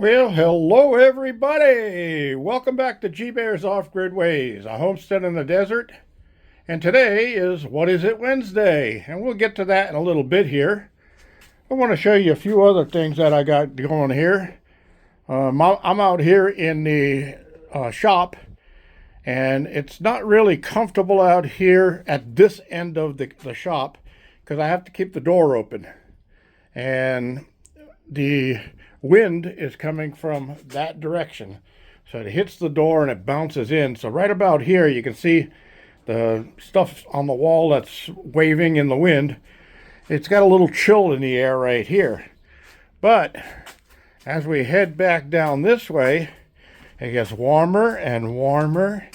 Well, hello everybody! Welcome back to G-Bear's Off-Grid Ways, a homestead in the desert. And today is What Is It Wednesday? And we'll get to that in a little bit here. I want to show you a few other things that I got going here. I'm out here in the shop, and it's not really comfortable out here at this end of the shop because I have to keep the door open. And the wind is coming from that direction. So it hits the door and it bounces in. So right about here you can see the stuff on the wall that's waving in the wind. It's got a little chill in the air right here. But as we head back down this way, it gets warmer and warmer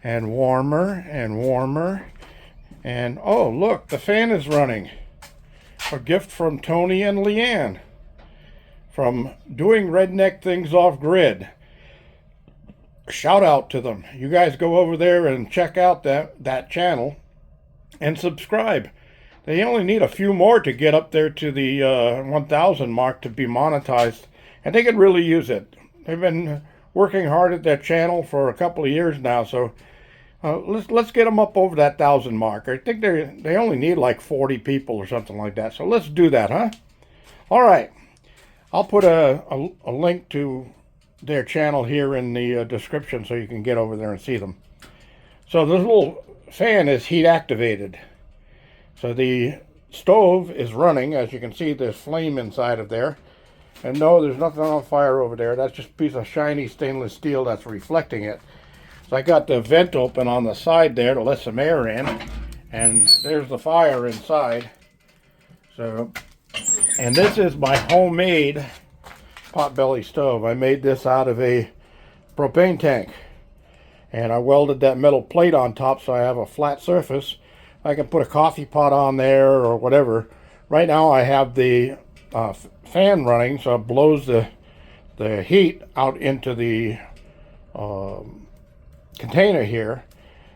and warmer and warmer. And oh, look, the fan is running. A gift from Tony and Leanne from doing redneck things off grid. Shout out to them. You guys go over there and check out that channel and subscribe. They only need a few more to get up there to the 1,000 mark to be monetized, and they could really use it. They've been working hard at that channel for a couple of years now, so let's get them up over that 1,000 mark. I think they only need like 40 people or something like that. So let's do that, huh? All right. I'll put a link to their channel here in the description so you can get over there and see them. So this little fan is heat activated. So the stove is running. As you can see, there's flame inside of there. And no, there's nothing on fire over there. That's just a piece of shiny stainless steel that's reflecting it. So I got the vent open on the side there to let some air in. And there's the fire inside. So, and this is my homemade potbelly stove. I made this out of a propane tank. And I welded that metal plate on top so I have a flat surface. I can put a coffee pot on there or whatever. Right now I have the fan running, so it blows the heat out into the container here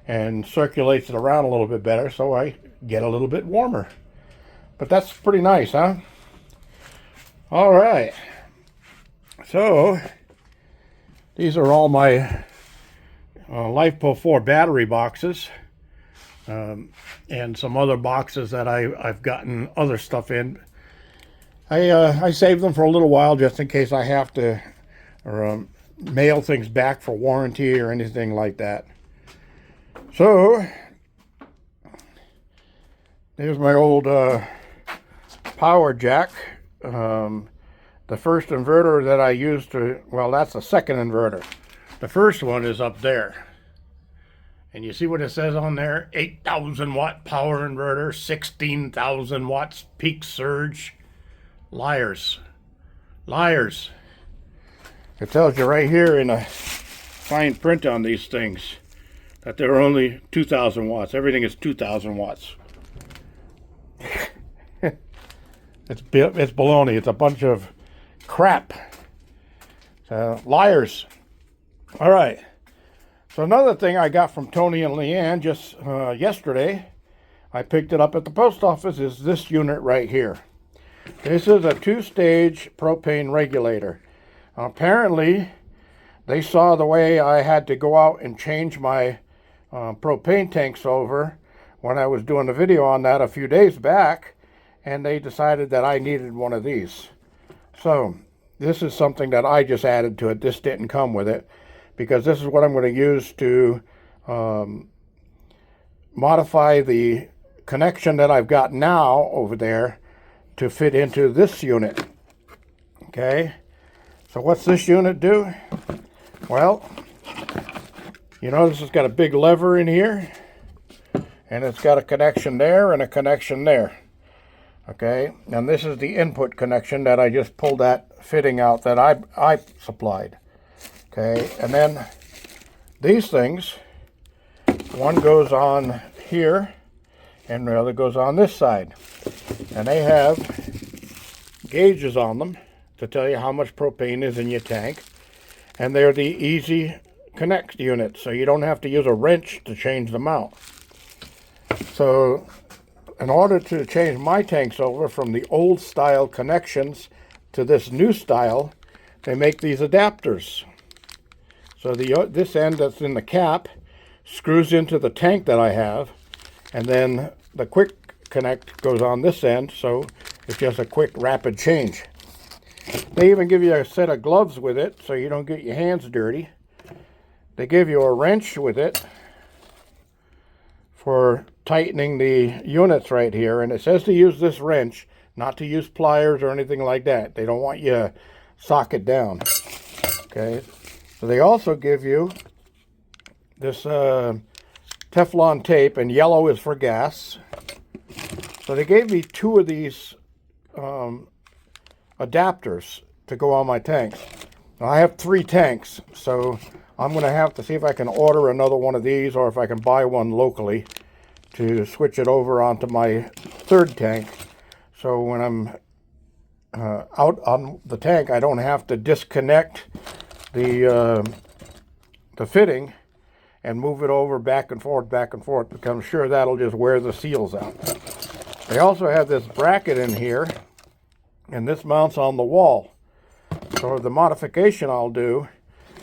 and circulates it around a little bit better, so I get a little bit warmer. But that's pretty nice, huh? All right. So these are all my LifePo 4 battery boxes, and some other boxes that I've gotten other stuff in. I save them for a little while just in case I have to mail things back for warranty or anything like that. So there's my old power jack. The first inverter that I used that's the second inverter. The first one is up there. And you see what it says on there? 8,000 watt power inverter, 16,000 watts peak surge. Liars. Liars. It tells you right here in a fine print on these things that they're only 2,000 watts. Everything is 2,000 watts. It's baloney. It's a bunch of crap. Liars. All right. So another thing I got from Tony and Leanne just yesterday, I picked it up at the post office, is this unit right here. This is a 2-stage propane regulator. Apparently, they saw the way I had to go out and change my propane tanks over when I was doing a video on that a few days back, and they decided that I needed one of these. So this is something that I just added to it. This didn't come with it, because this is what I'm going to use to modify the connection that I've got now over there to fit into this unit. Okay, so what's this unit do? Well, you notice it's got a big lever in here, and it's got a connection there and a connection there. Okay, and this is the input connection that I just pulled that fitting out that I supplied. Okay, and then these things, one goes on here and the other goes on this side. And they have gauges on them to tell you how much propane is in your tank. And they're the easy connect units, so you don't have to use a wrench to change them out. So in order to change my tanks over from the old style connections to this new style, they make these adapters. So this end that's in the cap screws into the tank that I have, and then the quick connect goes on this end, so it's just a quick rapid change. They even give you a set of gloves with it so you don't get your hands dirty. They give you a wrench with it for tightening the units right here, and it says to use this wrench, not to use pliers or anything like that. They don't want you to sock it down. Okay, so they also give you this Teflon tape, and yellow is for gas. So they gave me 2 of these adapters to go on my tanks. Now I have 3 tanks, so I'm going to have to see if I can order another one of these, or if I can buy one locally to switch it over onto my 3rd tank. So when I'm out on the tank, I don't have to disconnect the fitting and move it over back and forth, because I'm sure that'll just wear the seals out. They also have this bracket in here, and this mounts on the wall. So the modification I'll do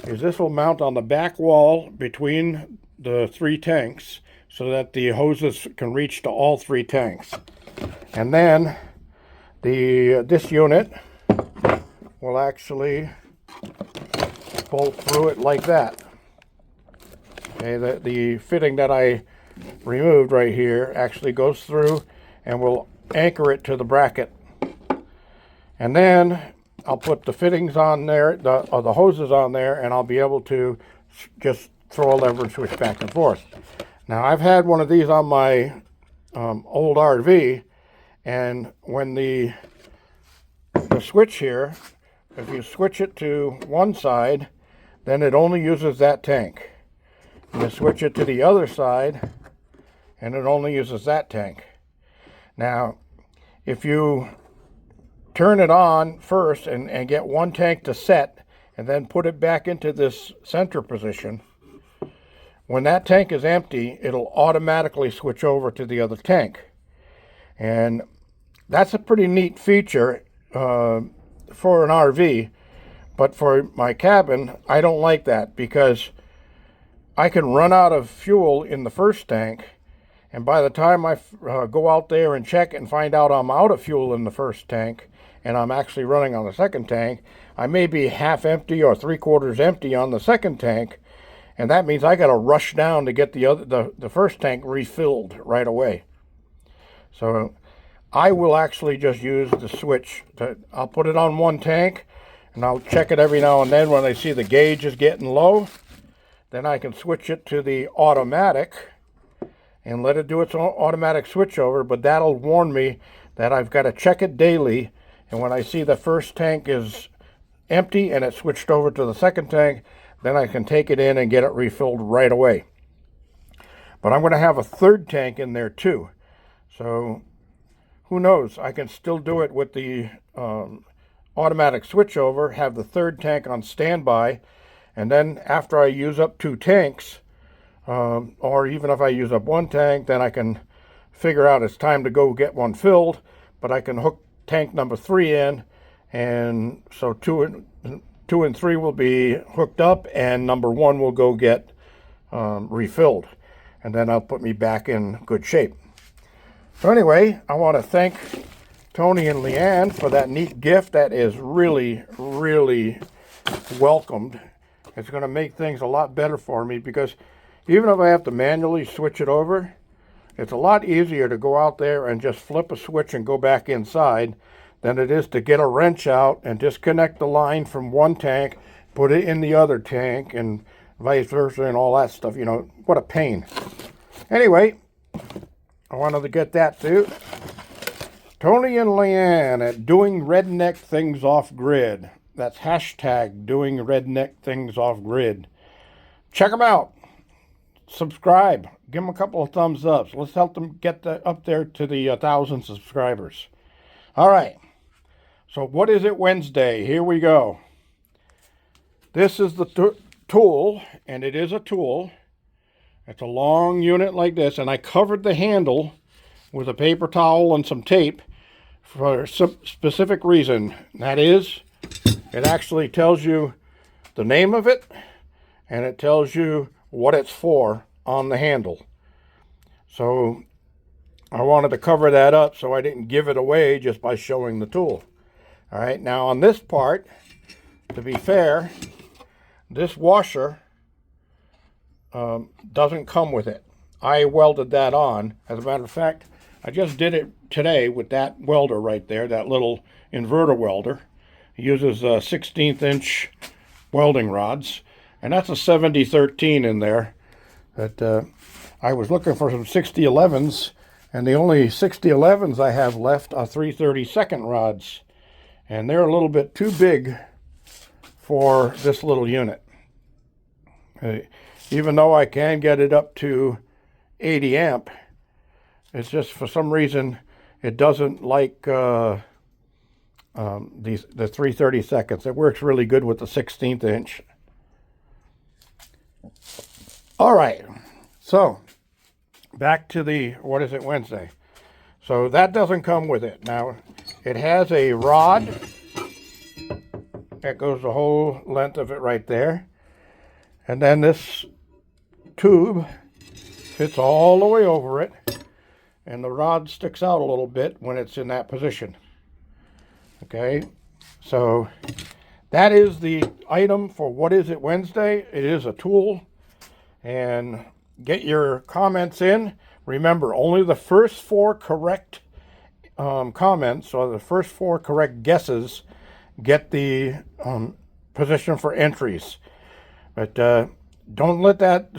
is this will mount on the back wall between the 3 tanks so that the hoses can reach to all 3 tanks. And then this unit will actually bolt through it like that. Okay, the fitting that I removed right here actually goes through and will anchor it to the bracket. And then I'll put the fittings on there, the hoses on there, and I'll be able to just throw a lever and switch back and forth. Now I've had one of these on my old RV, and when the switch here, if you switch it to one side, then it only uses that tank. You switch it to the other side, and it only uses that tank. Now, if you turn it on first and get one tank to set, and then put it back into this center position, when that tank is empty, it'll automatically switch over to the other tank. And that's a pretty neat feature for an RV, but for my cabin, I don't like that, because I can run out of fuel in the first tank, and by the time I go out there and check and find out I'm out of fuel in the first tank, and I'm actually running on the second tank, I may be half empty or 3/4 empty on the second tank, and that means I got to rush down to get the first tank refilled right away. So I will actually just use the switch. I'll put it on one tank, and I'll check it every now and then when I see the gauge is getting low. Then I can switch it to the automatic and let it do its own automatic switchover, but that'll warn me that I've got to check it daily, and when I see the first tank is empty and it switched over to the second tank, then I can take it in and get it refilled right away. But I'm going to have a 3rd tank in there too, so who knows, I can still do it with the automatic switchover, have the 3rd tank on standby, and then after I use up 2 tanks, or even if I use up 1 tank, then I can figure out it's time to go get one filled, but I can hook tank number 3 in, and so 2 and 3 will be hooked up, and number 1 will go get refilled, and then I'll put me back in good shape. So anyway, I want to thank Tony and Leanne for that neat gift. That is really, really welcomed. It's going to make things a lot better for me, because even if I have to manually switch it over, it's a lot easier to go out there and just flip a switch and go back inside than it is to get a wrench out and disconnect the line from one tank, put it in the other tank, and vice versa, and all that stuff. You know, what a pain. Anyway, I wanted to get that too. Tony and Leanne at Doing Redneck Things Off Grid. That's hashtag Doing Redneck Things Off Grid. Check them out. Subscribe. Give them a couple of thumbs ups. Let's help them get up there to the 1,000 subscribers. All right. So what is it Wednesday? Here we go. This is the tool, and it is a tool. It's a long unit like this, and I covered the handle with a paper towel and some tape for a specific reason. That is, It actually tells you the name of it, and it tells you what it's for on the handle. So I wanted to cover that up so I didn't give it away just by showing the tool. All right, now on this part, to be fair, this washer doesn't come with it. I welded that on. As a matter of fact, I just did it today with that welder right there, that little inverter welder. It uses 1/16 inch welding rods, and that's a 7013 in there. But I was looking for some 6011s, and the only 6011s I have left are 332nd rods, and they're a little bit too big for this little unit. Even though I can get it up to 80 amp, it's just for some reason it doesn't like the 332nds. It works really good with the 16th inch. All right, so back to the What Is It Wednesday. So that doesn't come with it. Now it has a rod that goes the whole length of it right there, and then this tube fits all the way over it, and the rod sticks out a little bit when it's in that position. Okay, so that is the item for What Is It Wednesday. It is a tool, and get your comments in. Remember, only the first 4 correct comments, or the first 4 correct guesses, get the position for entries. But don't let that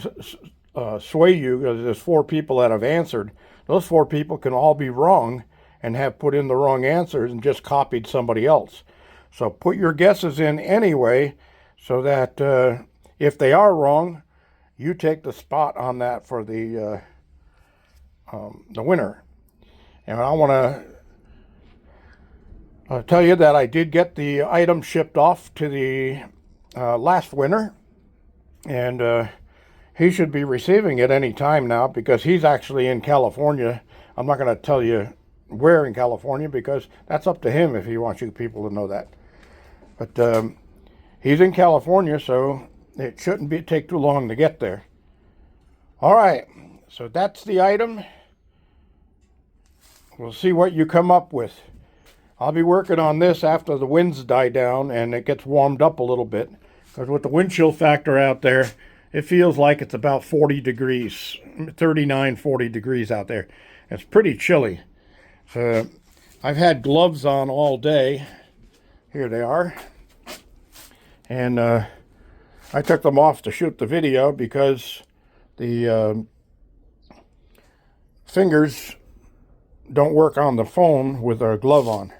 sway you, because there's 4 people that have answered. Those 4 people can all be wrong and have put in the wrong answers and just copied somebody else. So put your guesses in anyway, so that if they are wrong, you take the spot on that for the winner. And I want to tell you that I did get the item shipped off to the last winner, and he should be receiving it any time now, because he's actually in California. I'm not going to tell you where in California, because that's up to him if he wants you people to know that. But he's in California, so it shouldn't take too long to get there. All right, so that's the item. We'll see what you come up with. I'll be working on this after the winds die down and it gets warmed up a little bit, because with the wind chill factor out there, it feels like it's about 40 degrees, 39, 40 degrees out there. It's pretty chilly. So I've had gloves on all day. Here they are. And I took them off to shoot the video because the fingers don't work on the phone with a glove on.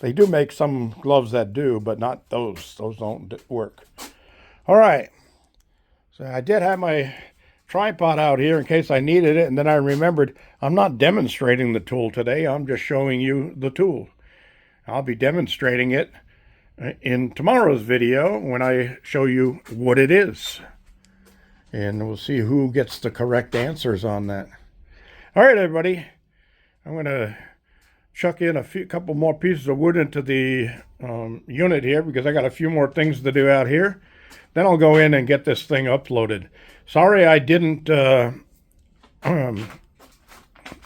They do make some gloves that do, but not those. Those don't work. All right. So I did have my tripod out here in case I needed it, and then I remembered I'm not demonstrating the tool today. I'm just showing you the tool. I'll be demonstrating it in tomorrow's video when I show you what it is. And we'll see who gets the correct answers on that. All right, everybody. I'm going to chuck in a couple more pieces of wood into the unit here, because I got a few more things to do out here. Then I'll go in and get this thing uploaded. Sorry I didn't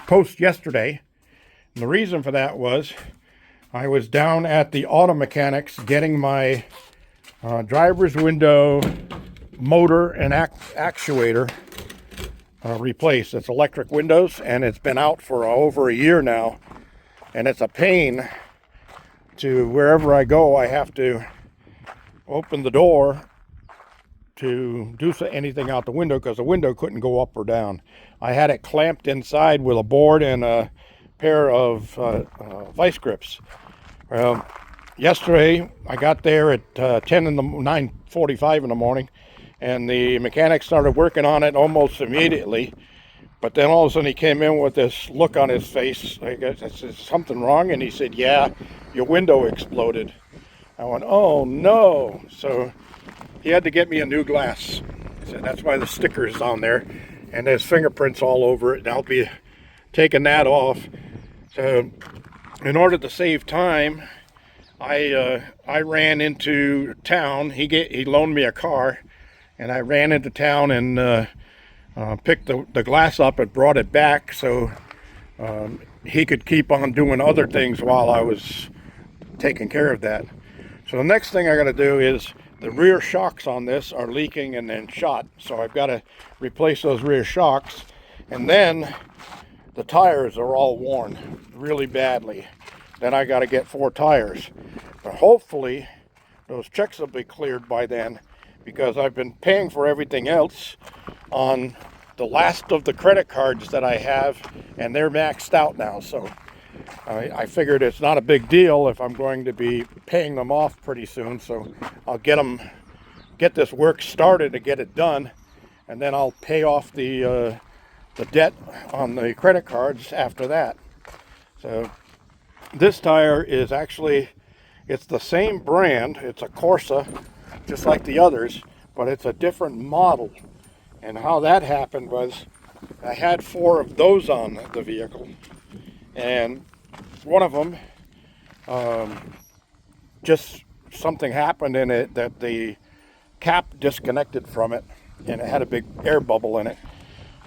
post yesterday. And the reason for that was I was down at the auto mechanics getting my driver's window motor and actuator replaced. It's electric windows, and it's been out for over a year now. And it's a pain to wherever I go. I have to open the door to do anything out the window, because the window couldn't go up or down. I had it clamped inside with a board and a pair of vice grips. Well, yesterday I got there at 9:45 in the morning, and the mechanic started working on it almost immediately. But then all of a sudden he came in with this look on his face. I guess, is something wrong? And he said, "Yeah, your window exploded." I went, "Oh no!" So he had to get me a new glass. He said that's why the sticker is on there, and there's fingerprints all over it. And I'll be taking that off. So in order to save time, I ran into town. He loaned me a car, and I ran into town and picked the glass up and brought it back so he could keep on doing other things while I was taking care of that. So the next thing I got to do is the rear shocks on this are leaking and then shot. So I've got to replace those rear shocks, and then the tires are all worn really badly. Then I got to get 4 tires. But hopefully those checks will be cleared by then, because I've been paying for everything else on the last of the credit cards that I have, and they're maxed out now. So I figured it's not a big deal if I'm going to be paying them off pretty soon. So I'll get this work started to get it done, and then I'll pay off the debt on the credit cards after that. So this tire is actually, it's the same brand. It's a Corsa, just like the others, but it's a different model. And how that happened was I had 4 of those on the vehicle, and one of them, just something happened in it that the cap disconnected from it, and it had a big air bubble in it.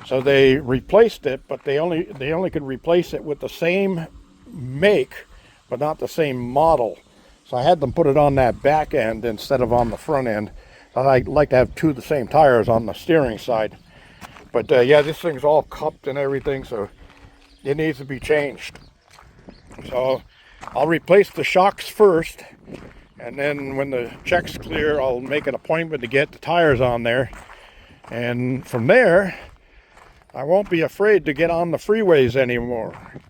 So they replaced it, but they only could replace it with the same make, but not the same model. So I had them put it on that back end instead of on the front end. I like to have 2 of the same tires on the steering side. But yeah, this thing's all cupped and everything, so it needs to be changed. So I'll replace the shocks first, and then when the check's clear, I'll make an appointment to get the tires on there. And from there, I won't be afraid to get on the freeways anymore.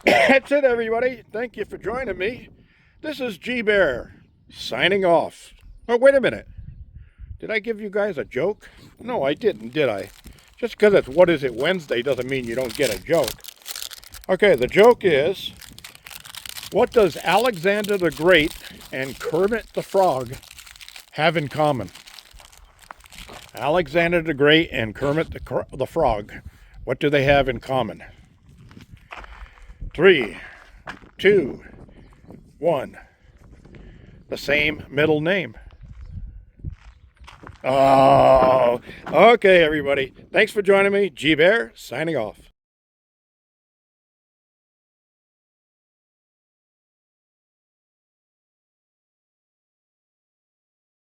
That's it, everybody. Thank you for joining me. This is G-Bear, signing off. Oh, wait a minute. Did I give you guys a joke? No, I didn't, did I? Just because it's What Is It Wednesday doesn't mean you don't get a joke. Okay, the joke is, what does Alexander the Great and Kermit the Frog have in common? Alexander the Great and Kermit the Frog, what do they have in common? 3, 2, 1. The same middle name. Oh, okay, everybody. Thanks for joining me. G-Bear, signing off.